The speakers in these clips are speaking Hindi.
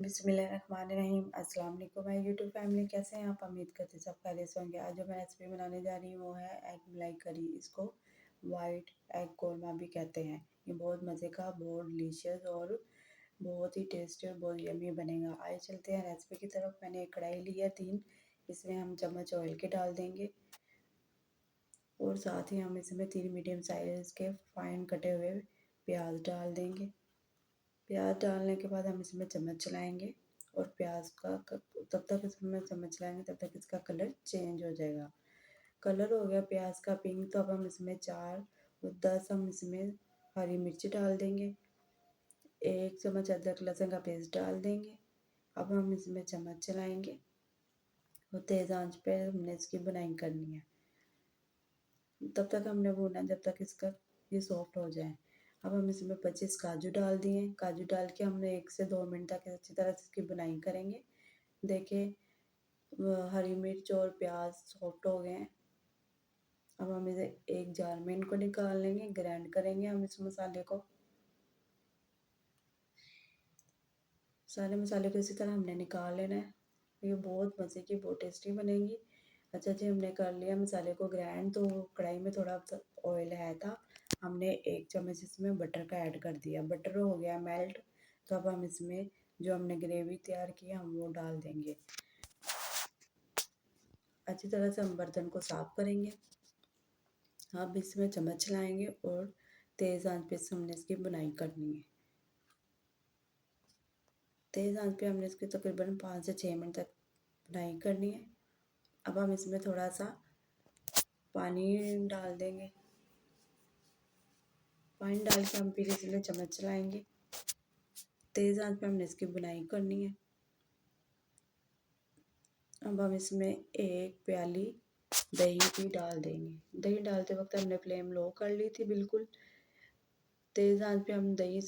बिस्मिल्लाहिर्रहमानिर्रहीम। अस्सलाम वालेकुम माय यूट्यूब फैमिली, कैसे हैं आप? उम्मीद करते हैं सब खैरियत से होंगे। आज जो मैं रेसिपी बनाने जा रही हूँ वो है एग मलाई करी। इसको वाइट एग कोरमा भी कहते हैं। ये बहुत मज़े का, बहुत डिलीशियस और बहुत ही टेस्टी और बहुत यम्मी बनेगा। आइए चलते हैं रेसिपी की तरफ। मैंने एक कढ़ाई ली है 3, इसमें हम चम्मच ऑयल के डाल देंगे और साथ ही हम इसमें 3 मीडियम साइज़ के फाइन कटे हुए प्याज डाल देंगे। प्याज डालने के बाद हम इसमें चम्मच चलाएंगे और प्याज का तब तक इसमें चम्मच चलाएंगे तब तक इसका कलर चेंज हो जाएगा। कलर हो गया प्याज का पिंक, तो अब हम इसमें 4 और 10 हम इसमें हरी मिर्च डाल देंगे। 1 चम्मच अदरक लहसुन का पेस्ट डाल देंगे। अब हम इसमें चम्मच चलाएंगे और तेज़ आंच पे हमने इसकी बुनाई करनी है। तब तक हमने भूना जब तक इसका ये सॉफ्ट हो जाए। अब हम इसमें 25 काजू डाल दिए। काजू डाल के हमने 1 से 2 मिनट तक अच्छी तरह से इसकी बुनाई करेंगे। देखिए हरी मिर्च और प्याज सॉफ्ट हो गए हैं। अब हम इसे एक जार में इनको निकाल लेंगे, ग्राइंड करेंगे हम इस मसाले को। सारे मसाले को इसी तरह हमने निकाल लेना है। ये बहुत मज़े की, बहुत टेस्टी बनेगी। अच्छा जी, हमने कर लिया मसाले को ग्राइंड। तो कढ़ाई में थोड़ा सा ऑयल है था, हमने 1 चम्मच इसमें बटर का ऐड कर दिया। बटर हो गया मेल्ट, तो अब हम इसमें जो हमने ग्रेवी तैयार की हम वो डाल देंगे। अच्छी तरह से हम बर्तन को साफ करेंगे। अब इसमें चम्मच चलाएंगे और तेज़ आंच पे हमने इसकी बुनाई करनी है। तेज़ आंच पे हमने इसकी तकरीबन 5 से 6 मिनट तक बुनाई करनी है। अब हम इसमें थोड़ा सा पानी डाल देंगे। पानी डाल के हम फिर इसमें चम्मच चलाएंगे। तेज़ आंच पे हमने इसकी बुनाई करनी है। अब हम इसमें 1 प्याली दही की डाल देंगे। दही डालते वक्त हमने फ्लेम लो कर ली थी बिल्कुल। तेज़ आंच पे हम दही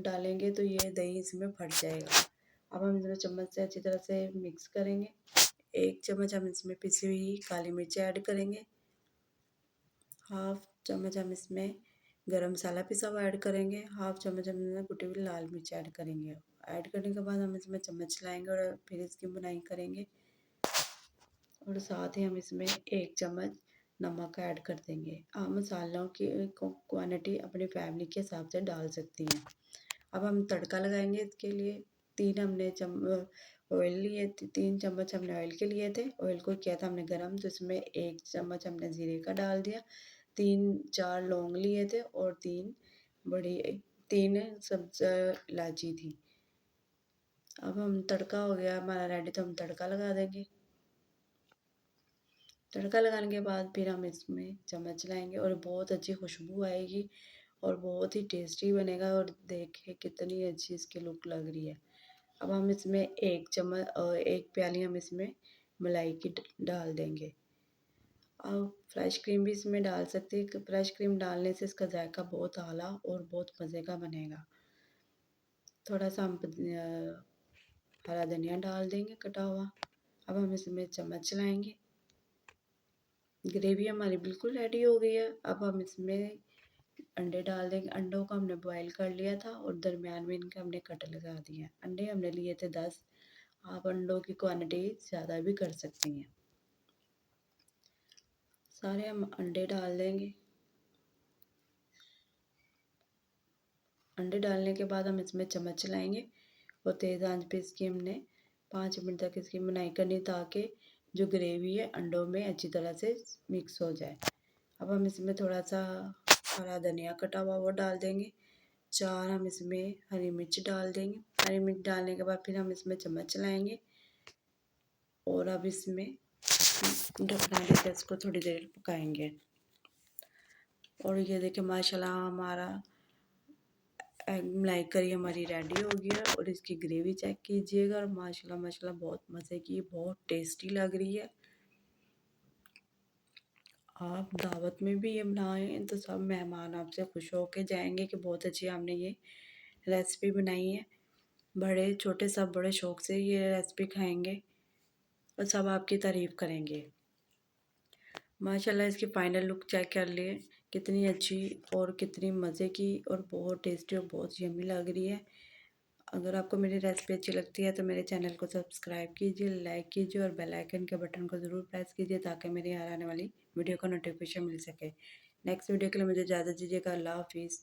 डालेंगे तो ये दही इसमें फट जाएगा। अब हम इसमें चम्मच से अच्छी तरह से मिक्स करेंगे। 1 चम्मच हम इसमें पिसी हुई काली मिर्च ऐड करेंगे। हाफ चम्मच हम इसमें गरम मसाला पिसा हुआ ऐड करेंगे। हाफ चम्मच हम इसमें कुटी हुई लाल मिर्च ऐड करेंगे। ऐड करने के बाद हम इसमें चम्मच चलाएंगे और फिर इसकी बुनाई करेंगे। और साथ ही हम इसमें 1 चम्मच नमक ऐड कर देंगे। आप मसालों की क्वांटिटी अपनी फैमिली के हिसाब से डाल सकती हैं। अब हम तड़का लगाएंगे। इसके लिए 3 हमने ऑयल लिए, 3 चम्मच हमने ऑयल के लिए थे। ऑयल को किया था हमने गरम, तो इसमें 1 चम्मच हमने ज़ीरे का डाल दिया। 3-4 लौंग लिए थे और 3 सब्ज़ इलायची थी। अब हम तड़का हो गया हमारा रेडी, तो हम तड़का लगा देंगे। तड़का लगाने के बाद फिर हम इसमें चम्मच चलाएंगे और बहुत अच्छी खुशबू आएगी और बहुत ही टेस्टी बनेगा। और देखिए कितनी अच्छी इसकी लुक लग रही है। अब हम इसमें 1 चम्मच और 1 प्याली हम इसमें मलाई की डाल देंगे। अब फ्रेश क्रीम भी इसमें डाल सकते हैं। फ्रेश क्रीम डालने से इसका जायका बहुत आला और बहुत मज़े का बनेगा। थोड़ा सा हम हरा धनिया डाल देंगे कटा हुआ। अब हम इसमें चम्मच चलाएंगे। ग्रेवी हमारी बिल्कुल रेडी हो गई है। अब हम इसमें अंडे डाल देंगे। अंडों को हमने बॉईल कर लिया था और दरमियान में इनके हमने कट लगा दिए हैं। अंडे हमने लिए थे 10। आप अंडों की क्वांटिटी ज़्यादा भी कर सकती हैं। सारे हम अंडे डाल देंगे। अंडे डालने के बाद हम इसमें चम्मच चलाएंगे और तेज़ आंच पे इसकी हमने 5 मिनट तक इसकी बुनाई करनी, ताकि जो ग्रेवी है अंडों में अच्छी तरह से मिक्स हो जाए। अब हम इसमें थोड़ा सा हरा धनिया कटा हुआ वो डाल देंगे। 4 हम इसमें हरी मिर्च डाल देंगे। हरी मिर्च डालने के बाद फिर हम इसमें चम्मच चलाएंगे और अब इसमें ढकना देकर इसको थोड़ी देर पकाएंगे। और ये देखिए माशाल्लाह हमारा एग मलाई करी हमारी रेडी हो गई है। और इसकी ग्रेवी चेक कीजिएगा और माशाल्लाह माशाल्लाह बहुत मज़े की, बहुत टेस्टी लग रही है। आप दावत में भी ये बनाएं तो सब मेहमान आपसे खुश होके जाएंगे कि बहुत अच्छी हमने ये रेसिपी बनाई है। बड़े छोटे सब बड़े शौक से ये रेसिपी खाएंगे और सब आपकी तारीफ़ करेंगे। माशाल्लाह इसकी फ़ाइनल लुक चेक कर लिए, कितनी अच्छी और कितनी मज़े की और बहुत टेस्टी और बहुत यम्मी लग रही है। अगर आपको मेरी रेसिपी अच्छी लगती है तो मेरे चैनल को सब्सक्राइब कीजिए, लाइक कीजिए और बेल आइकन के बटन को ज़रूर प्रेस कीजिए ताकि मेरी हर आने वाली वीडियो का नोटिफिकेशन मिल सके। नेक्स्ट वीडियो के लिए मुझे इजाज़त दीजिएगा। अल्लाह हाफिज़।